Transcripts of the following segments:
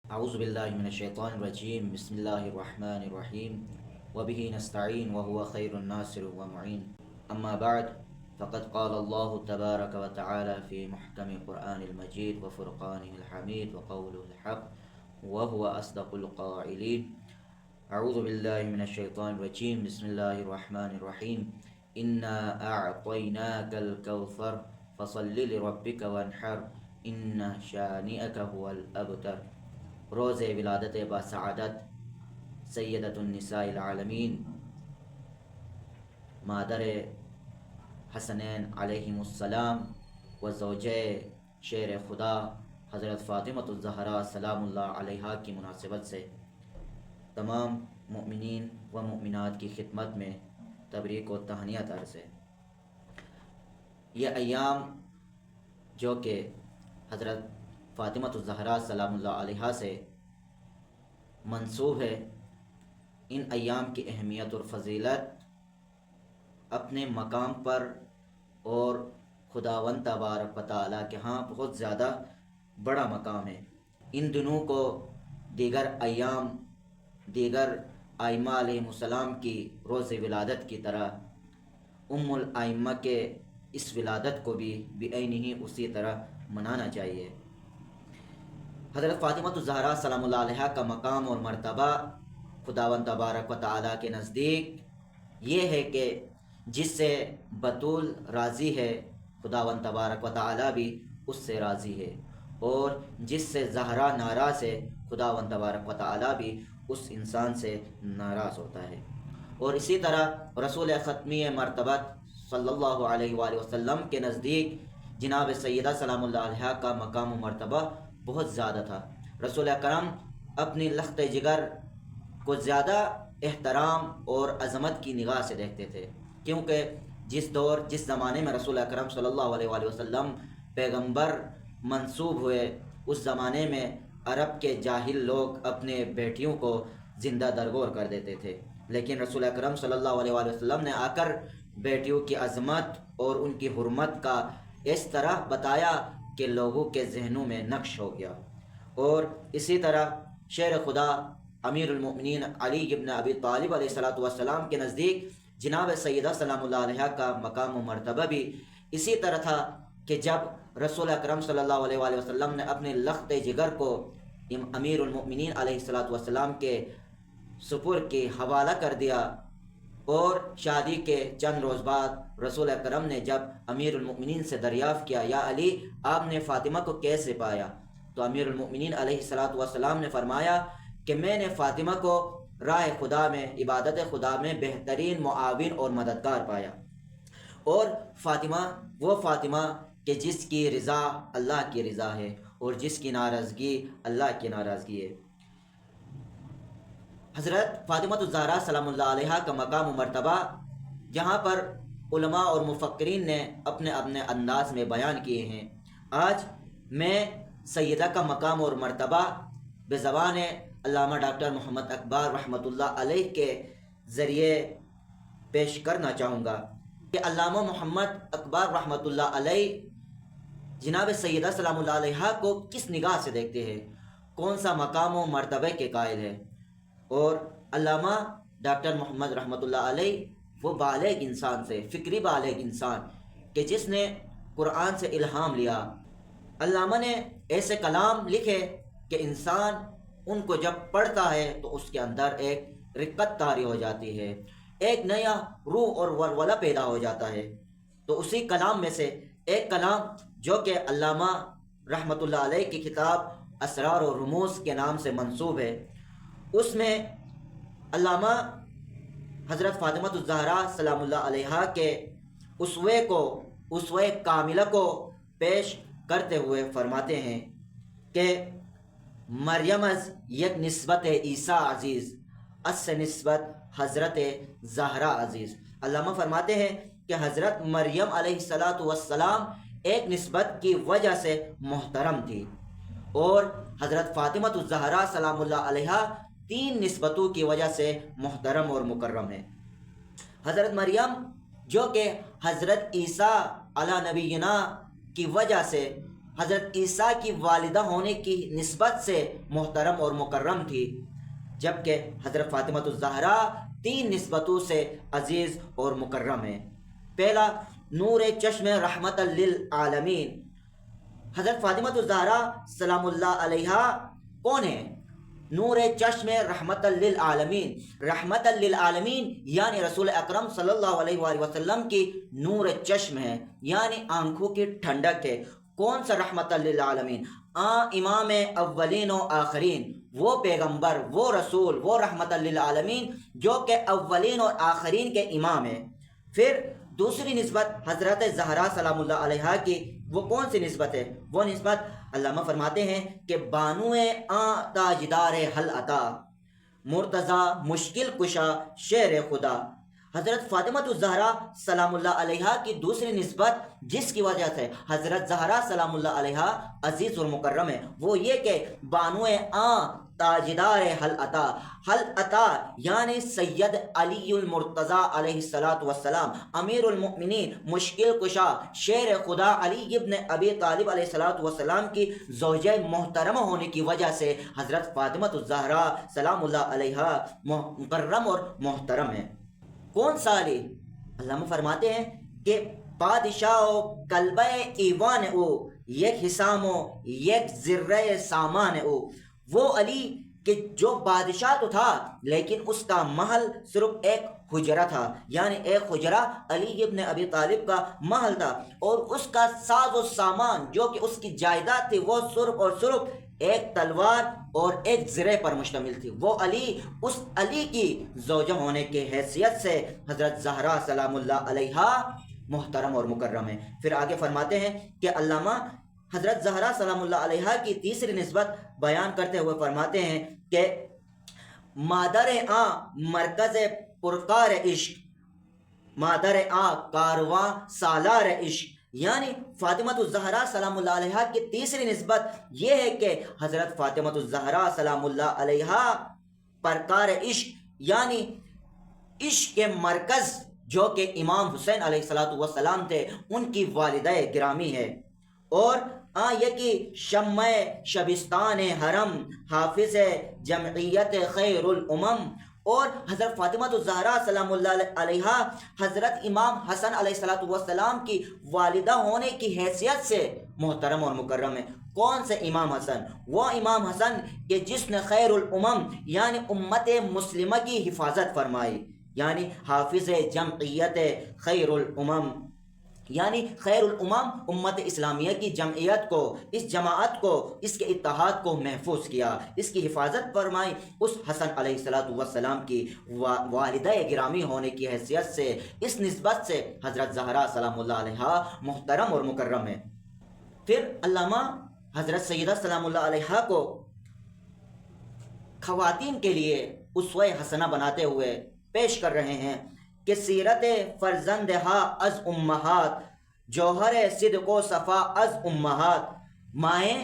اعوذ باللہ من الشیطان الرجیم بسم اللہ الرحمن الرحیم وبہ نستعین وهو خیر الناصر ومعین اما بعد فقد قال اللہ تبارک وتعالی فی محکم قرآن المجید وفرقانہ الحمید وقوله الحق وهو اصدق القائلین اعوذ باللہ من الشیطان الرجیم بسم اللہ الرحمن الرحیم انا اعطیناک الکوثر فصل لربک وانحر ان شانئک هو الابتر۔ روز ولادت باسعادت سیدۃ النساء العالمین مادر حسنین علیہم السلام و زوجہ شیر خدا حضرت فاطمۃ الزہرا سلام اللہ علیہا کی مناسبت سے تمام مؤمنین و مؤمنات کی خدمت میں تبریک و تہنیت عرض ہے۔ یہ ایام جو کہ حضرت فاطمۃ الزہرا سلام اللہ علیہا سے منسوب ہے، ان ایام کی اہمیت اور فضیلت اپنے مقام پر اور خداوند تبارک و تعالیٰ کے ہاں بہت زیادہ بڑا مقام ہے۔ ان دنوں کو دیگر ایام، دیگر ائمہ علیہم السلام کی روز ولادت کی طرح ام الائمہ کے اس ولادت کو بھی بعینہ اسی طرح منانا چاہیے۔ حضرت فاطمۃ الزہرا سلام اللہ علیہا کا مقام اور مرتبہ خداوند تبارک و تعالیٰ کے نزدیک یہ ہے کہ جس سے بطول راضی ہے خداوند تبارک و تعالیٰ بھی اس سے راضی ہے، اور جس سے زہرا ناراض ہے خداوند تبارک و تعالیٰ بھی اس انسان سے ناراض ہوتا ہے۔ اور اسی طرح رسول ختمی مرتبت صلی اللہ علیہ وآلہ وسلم کے نزدیک جناب سیدہ سلام اللہ علیہا کا مقام و مرتبہ بہت زیادہ تھا۔ رسول اکرم اپنی لخت جگر کو زیادہ احترام اور عظمت کی نگاہ سے دیکھتے تھے، کیونکہ جس زمانے میں رسول اکرم صلی اللہ علیہ وآلہ وسلم پیغمبر منصوب ہوئے، اس زمانے میں عرب کے جاہل لوگ اپنے بیٹیوں کو زندہ درگور کر دیتے تھے، لیکن رسول اکرم صلی اللہ علیہ وآلہ وسلم نے آ کر بیٹیوں کی عظمت اور ان کی حرمت کا اس طرح بتایا کہ لوگوں کے ذہنوں میں نقش ہو گیا۔ اور اسی طرح شیر خدا امیر المؤمنین علی ابن ابی طالب علیہ السلام کے نزدیک جناب سیدہ سلام اللہ علیہ کا مقام و مرتبہ بھی اسی طرح تھا کہ جب رسول اکرم صلی اللہ علیہ وآلہ وسلم نے اپنے لخت جگر کو امیر المؤمنین علیہ السلام کے سپر کی حوالہ کر دیا، اور شادی کے چند روز بعد رسول اکرم نے جب امیر المؤمنین سے دریافت کیا، یا علی آپ نے فاطمہ کو کیسے پایا؟ تو امیر المؤمنین علیہ السلام نے فرمایا کہ میں نے فاطمہ کو راہ خدا میں، عبادت خدا میں بہترین معاون اور مددگار پایا، اور فاطمہ وہ فاطمہ کہ جس کی رضا اللہ کی رضا ہے اور جس کی ناراضگی اللہ کی ناراضگی ہے۔ حضرت فاطمۃ الزہرا سلام اللہ علیہا کا مقام و مرتبہ جہاں پر علماء اور مفکرین نے اپنے اپنے انداز میں بیان کیے ہیں، آج میں سیدہ کا مقام اور مرتبہ بزبان علامہ ڈاکٹر محمد اقبال رحمۃ اللہ علیہ کے ذریعے پیش کرنا چاہوں گا کہ علامہ محمد اقبال رحمۃ اللہ علیہ جناب سیدہ سلام اللہ علیہا کو کس نگاہ سے دیکھتے ہیں، کون سا مقام و مرتبہ کے قائل ہے۔ اور علامہ ڈاکٹر محمد رحمۃ اللہ علیہ وہ بالغ انسان سے، فکری بالغ انسان کہ جس نے قرآن سے الہام لیا۔ علامہ نے ایسے کلام لکھے کہ انسان ان کو جب پڑھتا ہے تو اس کے اندر ایک رقت طاری ہو جاتی ہے، ایک نیا روح اور ولولہ پیدا ہو جاتا ہے۔ تو اسی کلام میں سے ایک کلام جو کہ علامہ رحمۃ اللہ علیہ کی کتاب اسرار و رموز کے نام سے منسوب ہے، اس میں علامہ حضرت فاطمۃ الزہرا سلام اللہ علیہا کے اسوہ کاملہ کو پیش کرتے ہوئے فرماتے ہیں کہ مریم از یک نسبت عیسیٰ عزیز، اس سے نسبت حضرت زہرا عزیز۔ علامہ فرماتے ہیں کہ حضرت مریم علیہ السلام ایک نسبت کی وجہ سے محترم تھی، اور حضرت فاطمۃ الزہرا سلام اللہ علیہا 3 نسبتوں کی وجہ سے محترم اور مکرم ہے۔ حضرت مریم جو کہ حضرت عیسیٰ علی نبینا کی وجہ سے حضرت عیسیٰ کی والدہ ہونے کی نسبت سے محترم اور مکرم تھی، جبکہ حضرت فاطمہ الزہرا 3 نسبتوں سے عزیز اور مکرم ہے۔ پہلا، نور چشم رحمت للعالمین۔ حضرت فاطمہ الزہرا سلام اللہ علیہا کون ہے؟ نور چشم رحمت للعالمین۔ رحمت للعالمین یعنی رسول اکرم صلی اللہ علیہ وآلہ وسلم کی نور چشم ہے، یعنی آنکھوں کی ٹھنڈک ہے۔ کون سا رحمت للعالمین؟ امام اولین و آخرین، وہ پیغمبر، وہ رسول، وہ رحمت للعالمین جو کہ اولین اور آخرین کے امام ہیں۔ پھر دوسری نسبت حضرت زہرا سلام اللہ علیہا کی، وہ کون سی نسبت ہے؟ وہ نسبت علامہ فرماتے ہیں کہ بانو تاجدار حل عطا، مرتضی مشکل کشا شیر خدا۔ حضرت فاطمہ الزہرا سلام اللہ علیہا کی دوسری نسبت جس کی وجہ سے حضرت زہرا سلام اللہ علیہا عزیز اور مکرم ہے، وہ یہ کہ بانو تاجدار حل عطا۔ حل عطا یعنی سید علی المرتضی علیہ السلام، امیر المؤمنین، مشکل کشا، شیر خدا علی ابن ابی طالب علیہ السلام کی زوجہ محترمہ ہونے کی وجہ سے حضرت فاطمہ الزہرا سلام اللہ علیہا مکرم اور محترم ہے۔ کون سا علی؟ علامہ فرماتے ہیں کہ بادشاہ و کلبہ ایوان او، یک حسام و یک ذرہ سامان او۔ وہ علی کہ جو بادشاہ تو تھا لیکن اس کا محل صرف ایک حجرہ تھا، یعنی ایک حجرہ علی ابن ابی طالب کا محل تھا، اور اس کا ساز و سامان جو کہ اس کی جائیداد تھی وہ صرف اور صرف ایک تلوار اور ایک زرے پر مشتمل تھی۔ وہ علی، اس علی کی زوجہ ہونے کے حیثیت سے حضرت زہرا سلام اللہ علیہا محترم اور مکرم ہے۔ پھر آگے فرماتے ہیں کہ علامہ حضرت زہرا سلام اللہ علیہا کی تیسری نسبت بیان کرتے ہوئے فرماتے ہیں کہ مادر مرکز پرکار عشق، مادر کارواں سالار عشق، یعنی فاطمہ الزہرا سلام اللہ علیہا کی تیسری نسبت یہ ہے کہ حضرت فاطمہ الزہرا سلام اللہ علیہا پرکار عشق یعنی عشق کے مرکز جو کہ امام حسین علیہ السلام تھے، ان کی والدہ گرامی ہے، اور یہ کہ شمع شبستان حرم، حافظ جمعیت خیر الامم، اور حضرت فاطمہ الزہرا سلام اللہ علیہا حضرت امام حسن علیہ السلام کی والدہ ہونے کی حیثیت سے محترم اور مکرم ہے۔ کون سے امام حسن؟ وہ امام حسن کہ جس نے خیر الامم یعنی امت مسلمہ کی حفاظت فرمائی، یعنی حافظ جمعیت خیر الامم، یعنی خیر الامم امت اسلامیہ کی جمعیت کو، اس جماعت کو، اس کے اتحاد کو محفوظ کیا، اس کی حفاظت فرمائی۔ اس حسن علیہ السلام کی والدہ گرامی ہونے کی حیثیت سے، اس نسبت سے حضرت زہرا سلام اللہ علیہا محترم اور مکرم ہے۔ پھر علامہ حضرت سیدہ سلام اللہ علیہا کو خواتین کے لیے اسوہ حسنہ بناتے ہوئے پیش کر رہے ہیں کہ سیرت فرزندہا از امہات، جوہر صدق و صفا از امہات۔ مائیں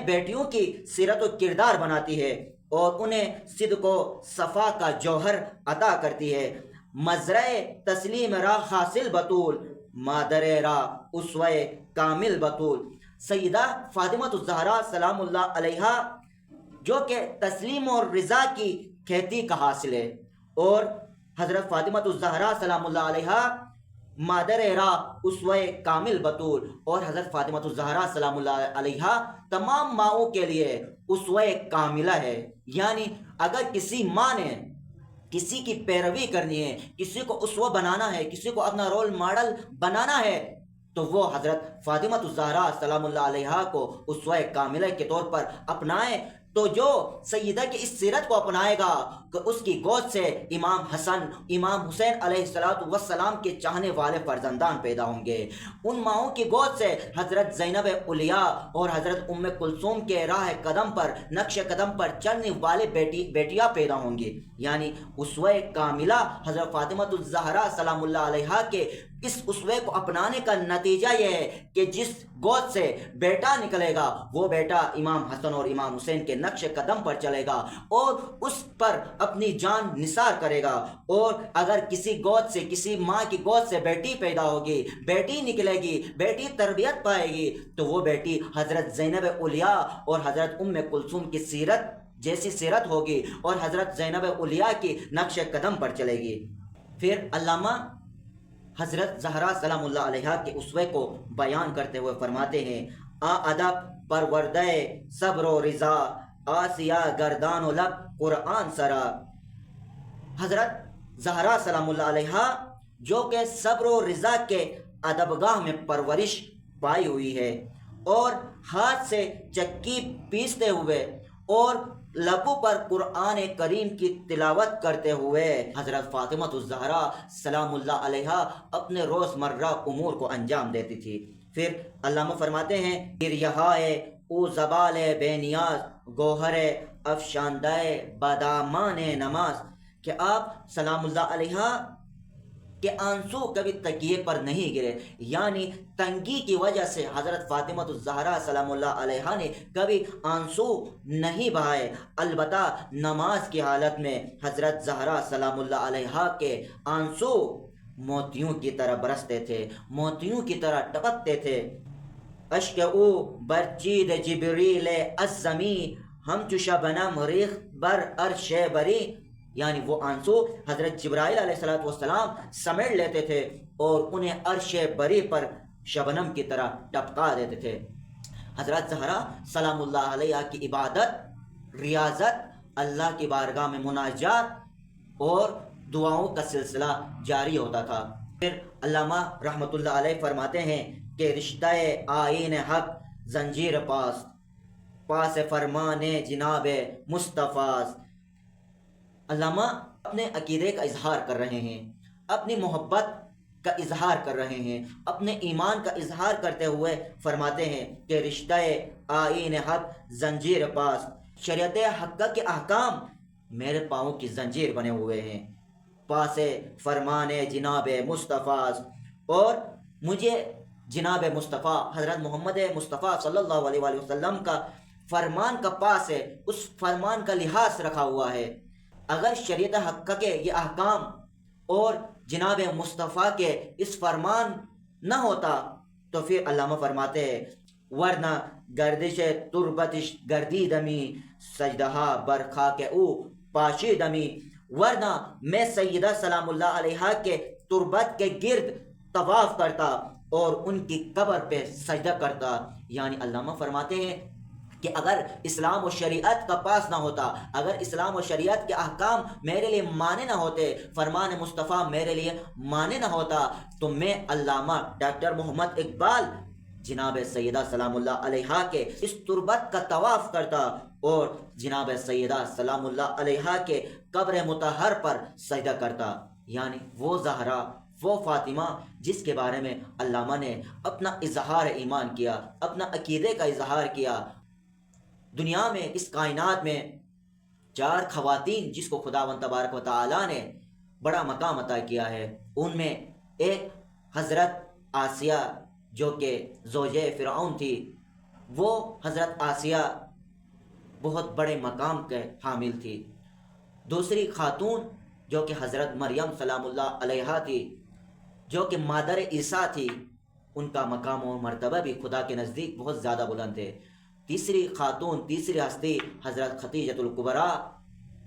بیٹیوں کی سیرت و کردار بناتی ہے اور انہیں صدق و صفا کا جوہر عطا کرتی ہے۔ مزرع تسلیم را حاصل بطول، مادر را اسوہ کامل بطول۔ سیدہ فاطمہ الزہرا سلام اللہ علیہا جو کہ تسلیم اور رضا کی کھیتی کا حاصل ہے، اور حضرت فاطمہ الزہرا سلام اللہ علیہا مادر را اسوہ کامل بطول، اور حضرت فاطمہ الزہرا سلام اللہ علیہا تمام ماؤں کے لیے اسوہ کاملہ ہے۔ یعنی اگر کسی ماں نے کسی کی پیروی کرنی ہے، کسی کو اسوہ بنانا ہے، کسی کو اپنا رول ماڈل بنانا ہے، تو وہ حضرت فاطمہ الزہرا سلام اللہ علیہا کو اسوہ کاملہ کے طور پر اپنائے۔ تو جو سیدہ کی اس سیرت کو اپنائے گا کہ اس کی گود سے امام حسن، امام حسین علیہ السلام کے چاہنے والے فرزندان پیدا ہوں گے، ان ماؤں کی گود سے حضرت زینب علیاء اور حضرت ام کلثوم کے راہ قدم پر، نقش قدم پر چلنے والے بیٹیاں پیدا ہوں گی۔ یعنی اسوہ کاملہ حضرت فاطمہ الزہرا سلام اللہ علیہا کے اس اسوے کو اپنانے کا نتیجہ یہ ہے کہ جس گود سے بیٹا نکلے گا وہ بیٹا امام حسن اور امام حسین کے نقش قدم پر چلے گا اور اس پر اپنی جان نثار کرے گا، اور اگر کسی گود سے، کسی ماں کی گود سے بیٹی پیدا ہوگی، بیٹی نکلے گی، بیٹی تربیت پائے گی، تو وہ بیٹی حضرت زینب اولیاء اور حضرت ام کلثوم کی سیرت جیسی سیرت ہوگی اور حضرت زینب اولیاء کی نقش قدم پر چلے گی۔ پھر علامہ حضرت زہرا سلام اللہ علیہ کے اسوے کو بیان کرتے ہوئے فرماتے ہیں: آ ادب پروردہ صبر و رضا، آسیہ گردان و لب قرآن سرا۔ حضرت زہرا سلام اللہ علیہ جو کہ صبر و رضا کے ادبگاہ میں پرورش پائی ہوئی ہے، اور ہاتھ سے چکی پیستے ہوئے اور لبوں پر قرآن کریم کی تلاوت کرتے ہوئے حضرت فاطمہ الزہرا سلام اللہ علیہ اپنے روزمرہ امور کو انجام دیتی تھی۔ پھر علامہ فرماتے ہیں: گریہائے او زبال بے نیاز، گوہر افشاندہ بادامان نماز، کہ آپ سلام اللہ علیہ کہ آنسو کبھی تکیے پر نہیں گرے، یعنی تنگی کی وجہ سے حضرت فاطمہ الزہرا سلام اللہ علیہ نے کبھی آنسو نہیں بہائے، البتہ نماز کی حالت میں حضرت زہرا سلام اللہ علیہ کے آنسو موتیوں کی طرح برستے تھے، موتیوں کی طرح ٹپکتے تھے۔ اشک او برچید جبریل الزمی، ہم چو شبنم ریخ بر عرش بری، یعنی وہ آنسو حضرت جبرائیل علیہ السلام سمیٹ لیتے تھے اور انہیں عرش بری پر شبنم کی طرح ٹپکا دیتے تھے۔ حضرت زہرا سلام اللہ علیہ کی عبادت، ریاضت، اللہ کی بارگاہ میں مناجات اور دعاؤں کا سلسلہ جاری ہوتا تھا۔ پھر علامہ رحمۃ اللہ علیہ فرماتے ہیں کہ رشتہ آئین حق زنجیر پاس، پاس فرمان جناب مصطفیٰ۔ علامہ اپنے عقیدے کا اظہار کر رہے ہیں، اپنی محبت کا اظہار کر رہے ہیں، اپنے ایمان کا اظہار کرتے ہوئے فرماتے ہیں کہ رشتہ آئین حق زنجیر پاس، شریعت حقہ کے احکام میرے پاؤں کی زنجیر بنے ہوئے ہیں، پاس فرمان جناب مصطفیٰ، اور مجھے جناب مصطفیٰ حضرت محمد مصطفیٰ صلی اللہ علیہ وآلہ وسلم کا فرمان کا پاس ہے، اس فرمان کا لحاظ رکھا ہوا ہے۔ اگر شریعت حقہ کے یہ احکام اور جناب مصطفیٰ کے اس فرمان نہ ہوتا تو پھر علامہ فرماتے ہیں: ورنہ گردش تربتش گردیدمی، سجدہا برخا کے او پاشیدمی، ورنہ میں سیدہ سلام اللہ علیہ کے تربت کے گرد طواف کرتا اور ان کی قبر پہ سجدہ کرتا۔ یعنی علامہ فرماتے ہیں کہ اگر اسلام و شریعت کا پاس نہ ہوتا، اگر اسلام و شریعت کے احکام میرے لیے مانے نہ ہوتے، فرمان مصطفیٰ میرے لیے مانے نہ ہوتا، تو میں علامہ ڈاکٹر محمد اقبال جناب سیدہ سلام اللہ علیہ کے اس تربت کا طواف کرتا اور جناب سیدہ سلام اللہ علیہ کے قبر مطہر پر سجدہ کرتا۔ یعنی وہ زہرا، وہ فاطمہ جس کے بارے میں علامہ نے اپنا اظہار ایمان کیا، اپنا عقیدے کا اظہار کیا۔ دنیا میں، اس کائنات میں 4 خواتین جس کو خداوند تبارک و تعالی نے بڑا مقام عطا کیا ہے، ان میں ایک حضرت آسیہ جو کہ زوجہ فرعون تھی، وہ حضرت آسیہ بہت بڑے مقام کے حامل تھی۔ دوسری خاتون جو کہ حضرت مریم سلام اللہ علیہ تھی، جو کہ مادر عیسیٰ تھی، ان کا مقام و مرتبہ بھی خدا کے نزدیک بہت زیادہ بلند ہے۔ تیسری خاتون، تیسری ہستی حضرت خدیجۃ الکبریٰ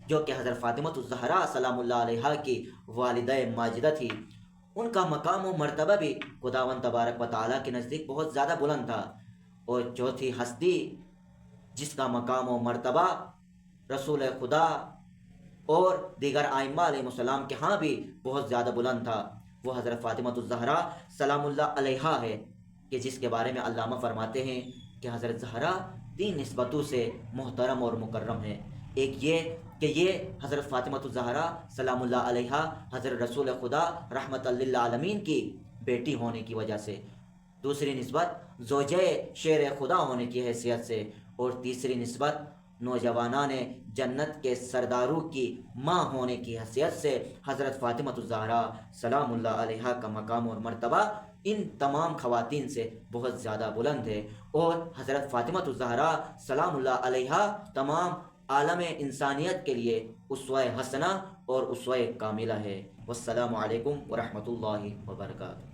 جو کہ حضرت فاطمہ الزہرا سلام اللہ علیہ کی والدہ ماجدہ تھی، ان کا مقام و مرتبہ بھی خداوند تبارک و تعالیٰ کے نزدیک بہت زیادہ بلند تھا۔ اور چوتھی ہستی جس کا مقام و مرتبہ رسول خدا اور دیگر ائمہ علیہ السلام کے ہاں بھی بہت زیادہ بلند تھا، وہ حضرت فاطمہ الزہرا سلام اللہ علیہ ہے، کہ جس کے بارے میں علامہ فرماتے ہیں کہ حضرت زہرا 3 نسبتوں سے محترم اور مکرم ہے۔ ایک یہ کہ یہ حضرت فاطمہ الزہرا سلام اللہ علیہ حضرت رسول خدا رحمت للعالمین کی بیٹی ہونے کی وجہ سے، دوسری نسبت زوجہ شیر خدا ہونے کی حیثیت سے، اور تیسری نسبت نوجوانان جنت کے سرداروں کی ماں ہونے کی حیثیت سے حضرت فاطمہ الزہرا سلام اللہ علیہ کا مقام اور مرتبہ ان تمام خواتین سے بہت زیادہ بلند ہے، اور حضرت فاطمہ الزہرا سلام اللہ علیہا تمام عالم انسانیت کے لیے اسوہ حسنہ اور اسوہ کاملہ ہے۔ والسلام علیکم ورحمۃ اللہ وبرکاتہ۔